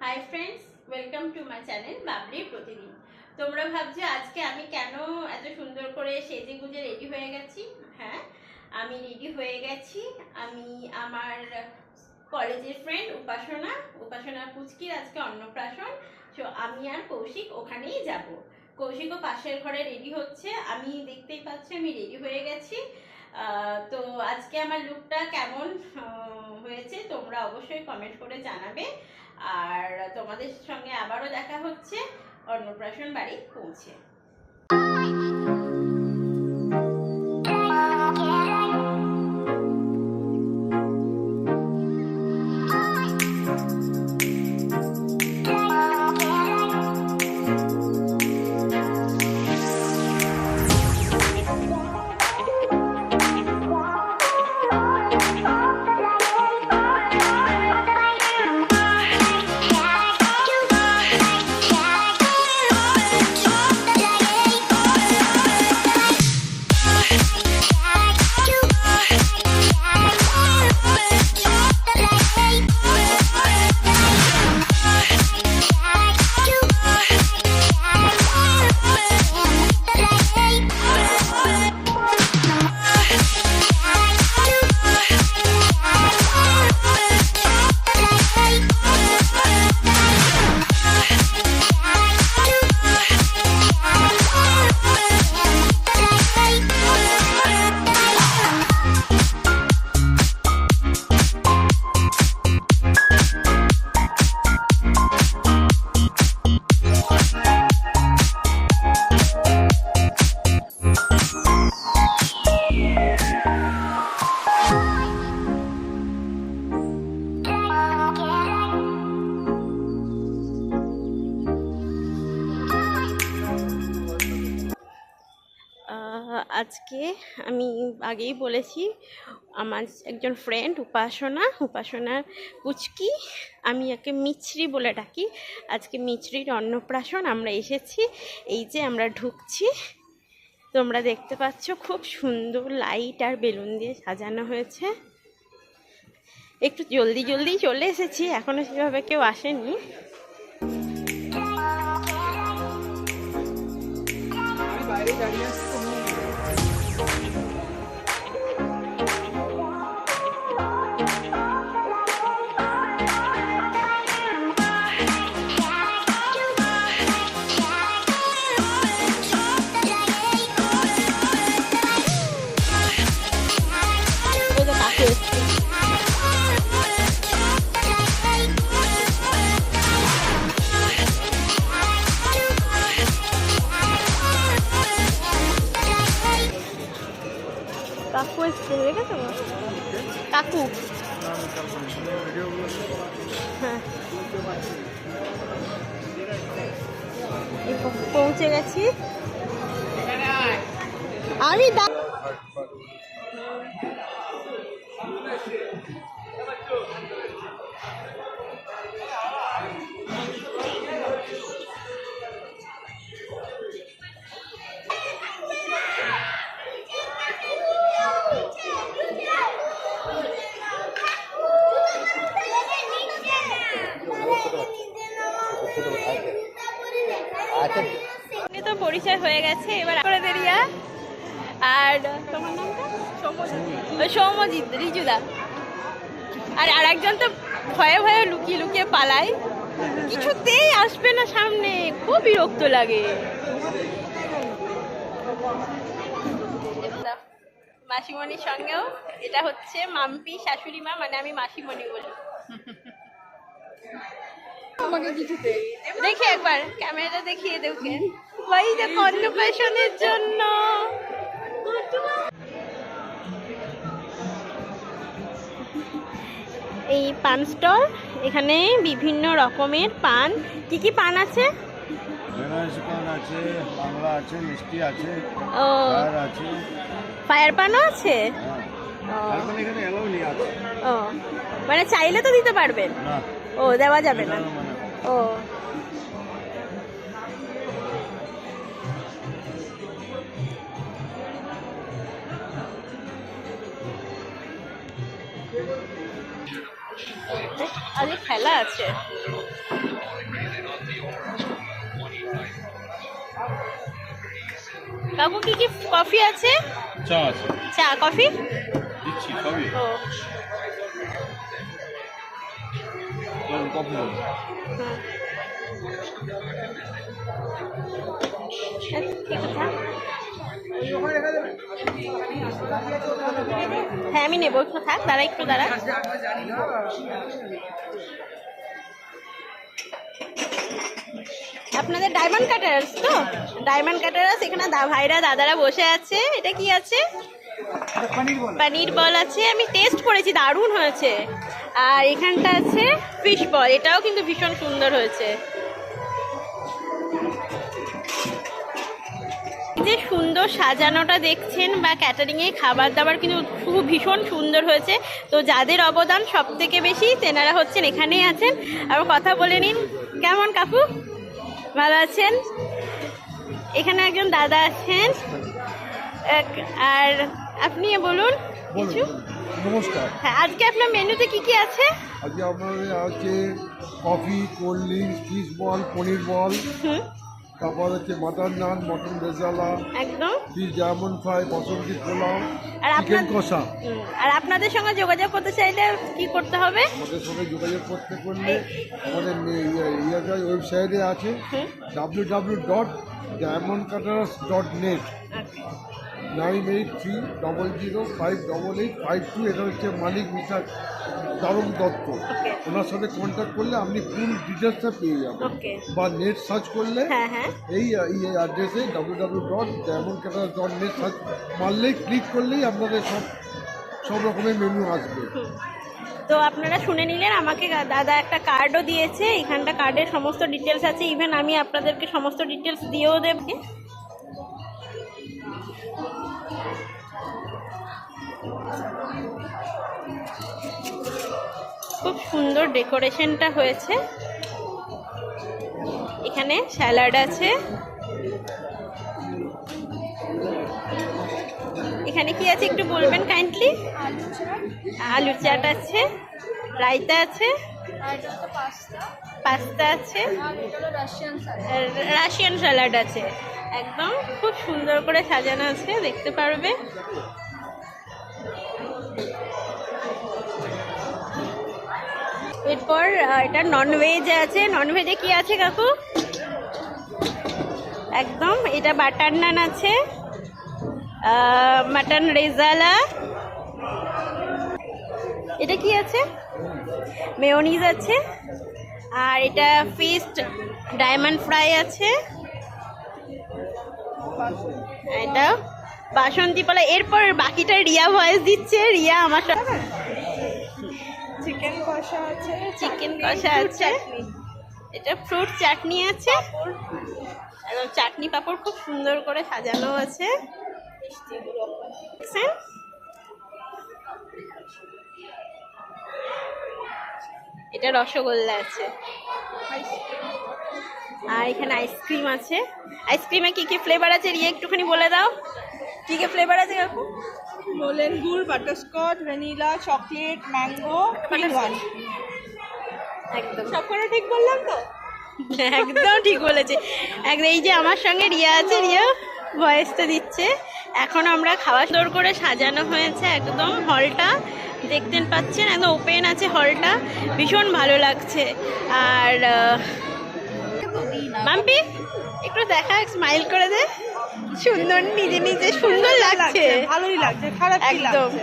High friends, welcome to my channel বাবলির প্রতিদিন। তোমরা ভাবছো আজকে আমি কেন এত সুন্দর করে সেজে গুজে রেডি হয়ে গেছি। হ্যাঁ, আমি রেডি হয়ে গেছি। আমি আমার কলেজের ফ্রেন্ড উপাসনা পুচকির আজকে অন্নপ্রাশন। সো আমি আর কৌশিক ওখানেই যাব। কৌশিকও পাশের ঘরে রেডি হচ্ছে, আমি দেখতেই পাচ্ছি আমি রেডি হয়ে গেছি। তো আজকে আমার লুকটা কেমন হয়েছে তোমরা অবশ্যই কমেন্ট করে জানাবে। আর তোমাদের সঙ্গে আবারও দেখা হচ্ছে অন্নপ্রাশন বাড়ি পৌঁছে। আজকে আমি আগেই বলেছি আমার একজন ফ্রেন্ড উপাসনার পুচকি, আমি একে মিছরি বলে ডাকি। আজকে মিছরির অন্নপ্রাশন আমরা এসেছি। এই যে আমরা ঢুকছি, তোমরা দেখতে পাচ্ছ খুব সুন্দর লাইট আর বেলুন দিয়ে সাজানো হয়েছে। একটু জলদি চলে এসেছি, এখনো সেভাবে কেউ আসেনি। বাইরে দাঁড়িয়ে আসছি। কাকু এসছে, দেখেছো কাকু? হ্যাঁ, পৌঁছে গেছি আমি। তো পরিচয় হয়ে গেছে, এবার করে দেরিয়া। আর তোমার নামটা? সৌমজিৎ, রিজুদা। আর আরেকজন তো ভয়ে লুকিয়ে পালায়, কিছুতেই আসবে না সামনে, খুব বিরক্ত লাগে। মাসিমণির সঙ্গেও, এটা হচ্ছে মাম্পি শাশুড়ি মা, মানে আমি মাসিমণি বলি। দেখে একবার ক্যামেরাটা দেখিয়ে দেখে ভাই, দেখো অন্নপ্রাশনের জন্য এই পান স্টল। এখানে বিভিন্ন রকমের পান। কি পান আছে? বাংলা আছে, মিষ্টি আছে, ও আছে, ফায়ার পানও আছে। ও মানে চাইলে তো দিতে পারবেন? ও দেওয়া যাবে না? ও আজকে খেলা আছে। কাকু কি কি কফি আছে? চা আছে। চা কফি দিচ্ছি খাবি? ও তোর কফি হবে। হুম। ঠিক কথা। হ্যাঁ আমি নেবো, একটু থাক, দাঁড়া একটু দাঁড়া। আপনাদের ডায়মন্ড কাটার্স তো? ডায়মন্ড কাটার্স, এখানে ভাইরা দাদারা বসে আছে। এটা কি আছে? পনির বল আছে, আমি টেস্ট করেছি, দারুণ হয়েছে। আর এখানটা আছে ফিশ বল, এটাও কিন্তু ভীষণ সুন্দর হয়েছে। যে সুন্দর সাজানোটা দেখছেন বা ক্যাটারিংয়ে খাবার দাবার কিন্তু খুব ভীষণ সুন্দর হয়েছে। তো যাদের অবদান সব থেকে বেশি তেনারা হচ্ছেন এখানেই আছেন। আর কথা বলে নিন, কেমন কাকু, ভালো আছেন? এখানে একজন দাদা আছেন, আর আপনি বলুন কিছু। নমস্কার। হ্যাঁ, আজকে আপনার মেনুতে কি কি আছে? আজকে আপনাদের আছে coffee, cold drinks, fish ball, paneer ball, হুম, তারপর হচ্ছে মাটন নান, মটন রেজালা, একদম। Fish diamond fry, Basanti pulao, আর চিকেন কষা। আর আপনাদের সঙ্গে যোগাযোগ করতে চাইলে কি করতে হবে? আমাদের সঙ্গে যোগাযোগ করতে করলে আমাদের ওয়েবসাইটে আছে হুম, www.diamondcutters.net 9830058852। এটা হচ্ছে মালিক মিস্টার দারুণ দত্ত। ওকে ওনার সাথে কন্ট্যাক্ট করলে আপনি ফুল ডিটেলসটা পেয়ে যাবেন, ওকে। বা নেট সার্চ করলে হ্যাঁ হ্যাঁ এই অ্যাড্রেসে www.diamondcutters.net সার্চ মারলেই, ক্লিক করলেই আপনাদের সব রকমের মেনু আসবে। হুম। তো আপনারা শুনে নিলেন, আমাকে দাদা একটা কার্ডও দিয়েছে, এখানটা কার্ডের সমস্ত ডিটেলস আছে। ইভেন আমি আপনাদেরকে সমস্ত ডিটেলস দিয়েও দেব। খুব সুন্দর ডেকোরেশনটা হয়েছে। এখানে স্যালাড আছে, এখানে কি আছে একটু বলবেন কাইন্ডলি? আলু চাট আছে, রায়তা আছে, পাস্তা আছে, রাশিয়ান স্যালাড আছে। একদম খুব সুন্দর করে সাজানো আছে, দেখতে পারবে। এরপর এটা ননভেজ আছে। ননভেজে কি আছে কাকু? একদম এটা বাটার নান আছে, মাটন রেজালা, এটা কি আছে? মেয়োনিজ আছে, আর এটা ফিস্ট ডায়মন্ড ফ্রাই আছে, এটা বাসন্তী পোলা। এরপর বাকিটা রিয়া ভয়েস দিচ্ছে। রিয়া আমার সাথে চিকেন কষা আছে, চিকেন কষা আছে, এটা ফ্রুট চাটনি আছে, একদম চাটনি পাঁপড় খুব সুন্দর করে সাজানো আছে। দেখছেন? এটা রসগোল্লা আছে, আর এখানে আইসক্রিম আছে। আইসক্রিমে কি কি ফ্লেভার আছে রিয়া একটুখানি বলে দাও, কি কি ফ্লেভার আছে কাকু? নোলেন গুড়, বাটারস্কচ, ভ্যানিলা, চকলেট, ম্যাঙ্গো, একদম সবকটা ঠিক বললাম তো? একদম ঠিক বলেছে। একদম। এই যে আমার সঙ্গে রিয়া আছে, রিয়া ভয়েসটা দিচ্ছে। এখন আমরা খাওয়া সুন্দর করে সাজানো হয়েছে, একদম হলটা দেখতেন পাচ্ছেন, একদম ওপেন আছে হলটা, ভীষণ ভালো লাগছে। আর মাম্পি একটু দেখা, স্মাইল করে দে, সুন্দর, নিজে নিজে সুন্দর লাগছে, ভালোই লাগছে, খারাপ কি একদম। লাগছে?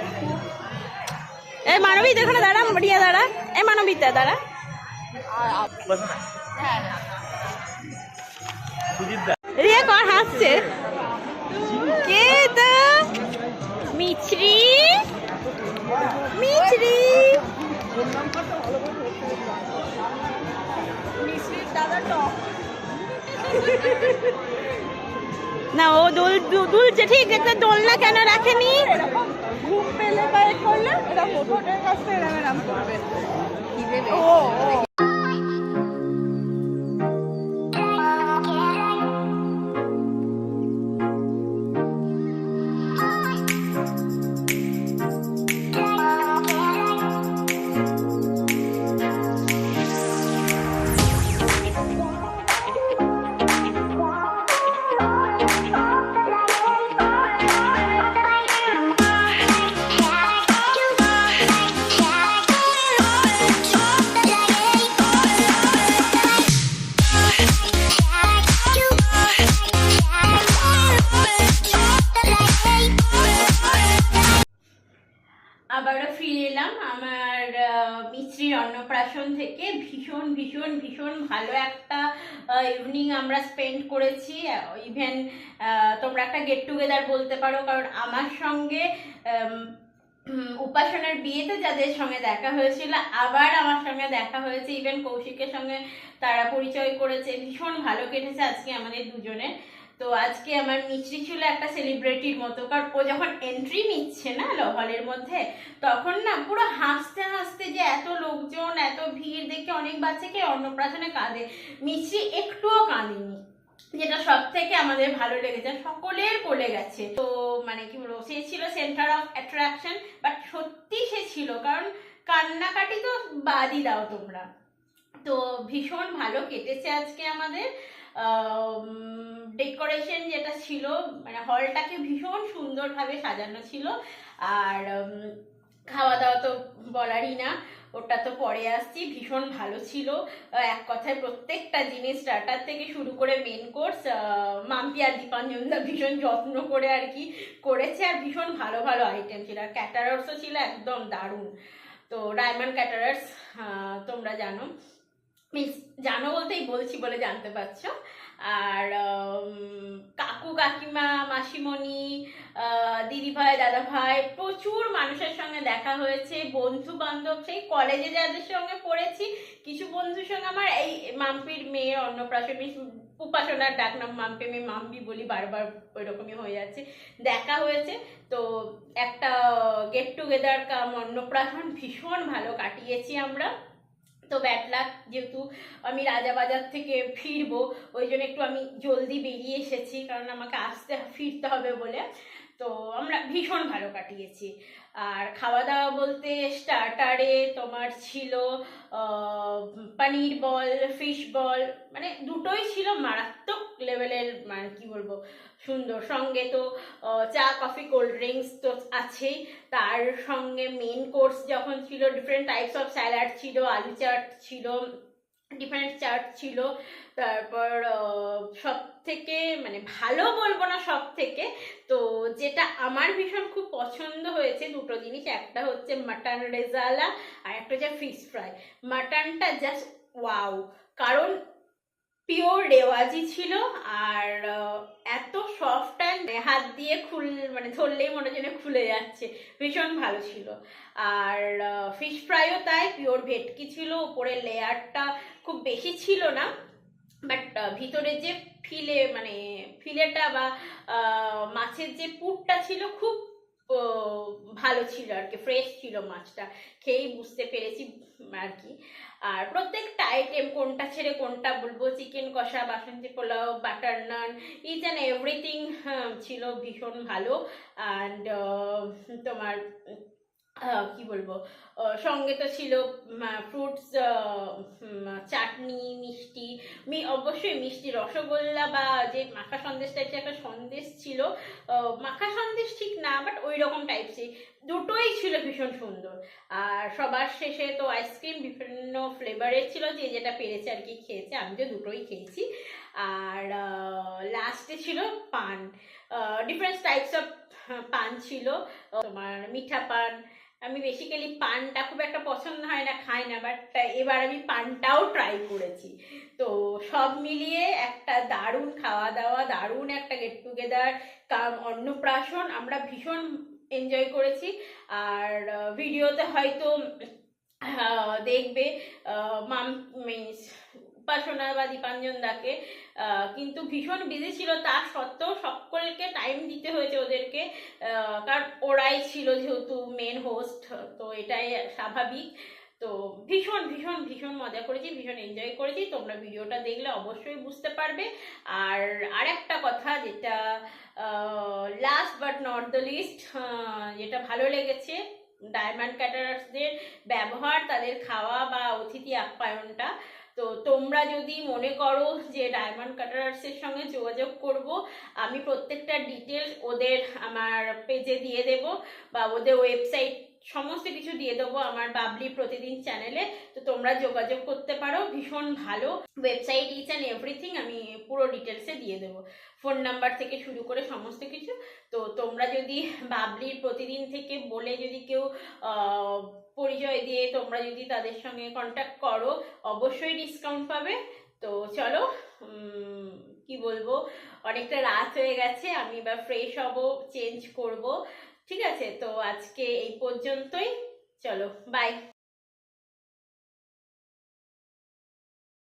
এই মানবী দেখো না, দাঁড়া রিয়া, দাঁড়া, এই মানবিতা দাঁড়া। রিয়া কর হাসছে, কে তো মিছরি, মিছরি মিশ্রির দাদা টক। না, ও দুলছে ঠিক, একটা দোলনা কেন রাখেনি? ঘুম পেলে বা এ করলে এরা মোটরের কাছ থেকে এরম করবে। ও থেকে ভীষণ ভীষণ ভীষণ ভালো একটা ইভিনিং আমরা স্পেন্ড করেছি। ইভেন তোমরা একটা গেট টুগেদার বলতে পারো, কারণ আমার সঙ্গে উপাসনার বিয়েতে যাদের সঙ্গে দেখা হয়েছিল আবার আমার সঙ্গে দেখা হয়েছে, ইভেন কৌশিকের সঙ্গে তারা পরিচয় করেছে। ভীষণ ভালো কেটেছে আজকে আমাদের দুজনের। তো আজকে আমার মিছরি ছিল একটা সেলিব্রিটির মতো, কারণ ও যখন এন্ট্রি নিচ্ছে না হলের মধ্যে, তখন না পুরো হাসতে হাসতে, যে এত লোকজন এত ভিড় দেখে অনেক বাচ্চাকে অন্নপ্রাশনে কাঁদে, মিছরি একটুও কাঁদেনি, যেটা সব থেকে আমাদের ভালো লেগেছে। সকলের কোলে গেছে। তো মানে কি বলবো, সে ছিল সেন্টার অফ অ্যাট্রাকশন, বাট সত্যি সে ছিল, কারণ কান্নাকাটি তো বাদই দাও তোমরা। তো ভীষণ ভালো কেটেছে আজকে আমাদের। ডেকোরেশন যেটা ছিল, মানে হলটাকে ভীষণ সুন্দরভাবে সাজানো ছিল। আর খাওয়া দাওয়া তো বলারই না, ওটা তো পরে আসছি। ভীষণ ভালো ছিল, এক কথায় প্রত্যেকটা জিনিস স্টার্টার থেকে শুরু করে মেন কোর্স মাম্পি আর দীপাঞ্জনদা ভীষণ যত্ন করে আর কি করেছে। আর ভীষণ ভালো ভালো আইটেম ছিল, আর ক্যাটারার্সও ছিল একদম দারুণ। তো ডায়মন্ড ক্যাটারার্স তোমরা জানো, মিন্স জানো বলতেই বলছি বলে জানতে পারছো। আর কাকু কাকিমা মাসিমণি দিদিভাই দাদাভাই প্রচুর মানুষের সঙ্গে দেখা হয়েছে, বন্ধু বান্ধব, সেই কলেজে যাদের সঙ্গে পড়েছি, কিছু বন্ধুর সঙ্গে আমার এই মাম্পির মেয়ের অন্নপ্রাশন, উপাসনার ডাক নাম মাম্পি, আমি মাম্পি বলি বারবার, ওই রকমই হয়ে যাচ্ছে, দেখা হয়েছে। তো একটা গেট টুগেদার কাম অন্নপ্রাশন ভীষণ ভালো কাটিয়েছি আমরা। তো ব্যাড লাক, যেহেতু আমি রাজাবাজার থেকে ফিরবো, ওই জন্য একটু আমি জলদি বেরিয়ে এসেছি, কারণ আমাকে ফিরতে হবে বলে। তো আমরা ভীষণ ভালো কাটিয়েছি। আর খাওয়া দাওয়া বলতে স্টার্টারে তোমার ছিল পনির বল, ফিশ বল, মানে দুটোই ছিল মারাত্মক লেভেলের, মানে কি বলবো সুন্দর। সঙ্গে তো চা কফি কোল্ড ড্রিঙ্কস তো আছেই, তার সঙ্গে মেন কোর্স যখন ছিল ডিফারেন্ট টাইপস অফ স্যালাড ছিল, আলু চাট ছিল, ডিফারেন্ট চাট ছিল। তারপর সব থেকে মানে ভালো বলবো না সব থেকে, তো যেটা আমার ভীষণ খুব পছন্দ হয়েছে দুটো জিনিস, একটা হচ্ছে মাটন রেজালা আর একটা হচ্ছে ফিশ ফ্রাই। মাটনটা জাস্ট ওয়াও, কারণ পিওর রেওয়াজি ছিল, আর এত সফট অ্যান্ড হাত দিয়ে মানে ধরলেই মনে যেন খুলে যাচ্ছে, ভীষণ ভালো ছিল। আর ফিশ ফ্রাইও তাই, পিওর ভেটকি ছিল, উপরের লেয়ারটা খুব বেশি ছিল না, বাট ভিতরে যে মানে ফিলেটা বা মাছের যে পুরটা ছিল খুব ভালো ছিল আর কি, ফ্রেশ ছিল মাছটা, খেয়েই বুঝতে পেরেছি আর কি। আর প্রত্যেকটা আইটেম কোনটা ছেড়ে কোনটা বলবো, chicken kosha, Basanti pulao, butter naan, each and everything ছিল ভীষণ ভালো। অ্যান্ড তোমার কি বলবো, সঙ্গে তো ছিল ফ্রুটস, চাটনি, মিষ্টি, অবশ্যই মিষ্টি, রসগোল্লা বা যে মাখা সন্দেশ টাইপের একটা সন্দেশ ছিল, মাখা সন্দেশ ঠিক না বাট ওই রকম টাইপসই, দুটোই ছিল ভীষণ সুন্দর। আর সবার শেষে তো আইসক্রিম বিভিন্ন ফ্লেভারের ছিল, যে যেটা পেরেছে আর কি খেয়েছে, আমি তো দুটোই খেয়েছি। আর লাস্টে ছিল পান, ডিফারেন্ট টাইপস অফ পান ছিল, তোমার মিঠা পান। আমি বেসিক্যালি পানটা খুব একটা পছন্দ হয় না, খাই না, বাট এবার আমি পানটাও ট্রাই করেছি। তো সব মিলিয়ে একটা দারুণ খাওয়া দাওয়া, দারুণ একটা গেট টুগেদার কাম অন্নপ্রাশন, আমরা ভীষণ এনজয় করেছি। আর ভিডিওতে হয়তো দেখবে উপাসনা বা দীপাঞ্জন দাকে, কিন্তু ভীষণ বিজি ছিল, তা সত্ত্বেও সকলকে টাইম দিতে হয়েছে ওদেরকে, কারণ ওরাই ছিল যেহেতু মেন হোস্ট, তো এটাই স্বাভাবিক। তো ভীষণ ভীষণ ভীষণ মজা করেছি, ভীষণ এনজয় করেছি, তোমরা ভিডিওটা দেখলে অবশ্যই বুঝতে পারবে। আর আরেকটা কথা, যেটা last but not the least, যেটা ভালো লেগেছে, ডায়মন্ড ক্যাটারার্সদের ব্যবহার, তাদের খাওয়া বা অতিথি আপ্যায়নটা। তো তোমরা যদি মনে করো যে ডায়মন্ড ক্যাটারার্সের সঙ্গে যোগাযোগ করব, আমি প্রত্যেকটা ডিটেলস ওদের আমার পেজে দিয়ে দেব, বা ওদের ওয়েবসাইট সমস্ত কিছু দিয়ে দেবো আমার বাবলি প্রতিদিন চ্যানেলে, তো তোমরা যোগাযোগ করতে পারো। ভীষণ ভালো ওয়েবসাইট, ইচ অ্যান্ড এভরিথিং আমি পুরো ডিটেলসে দিয়ে দেবো, ফোন নাম্বার থেকে শুরু করে সমস্ত কিছু। তো তোমরা যদি বাবলির প্রতিদিন থেকে বলে যদি কেউ পরিচয় দিয়ে তোমরা যদি তাদের সঙ্গে কন্ট্যাক্ট করো, অবশ্যই ডিসকাউন্ট পাবে। তো চলো, কি বলবো, অনেকটা রাত হয়ে গেছে, আমি এবার ফ্রেশ হব, চেঞ্জ করব, ঠিক আছে? তো আজকে এই পর্যন্তই, চলো বাই।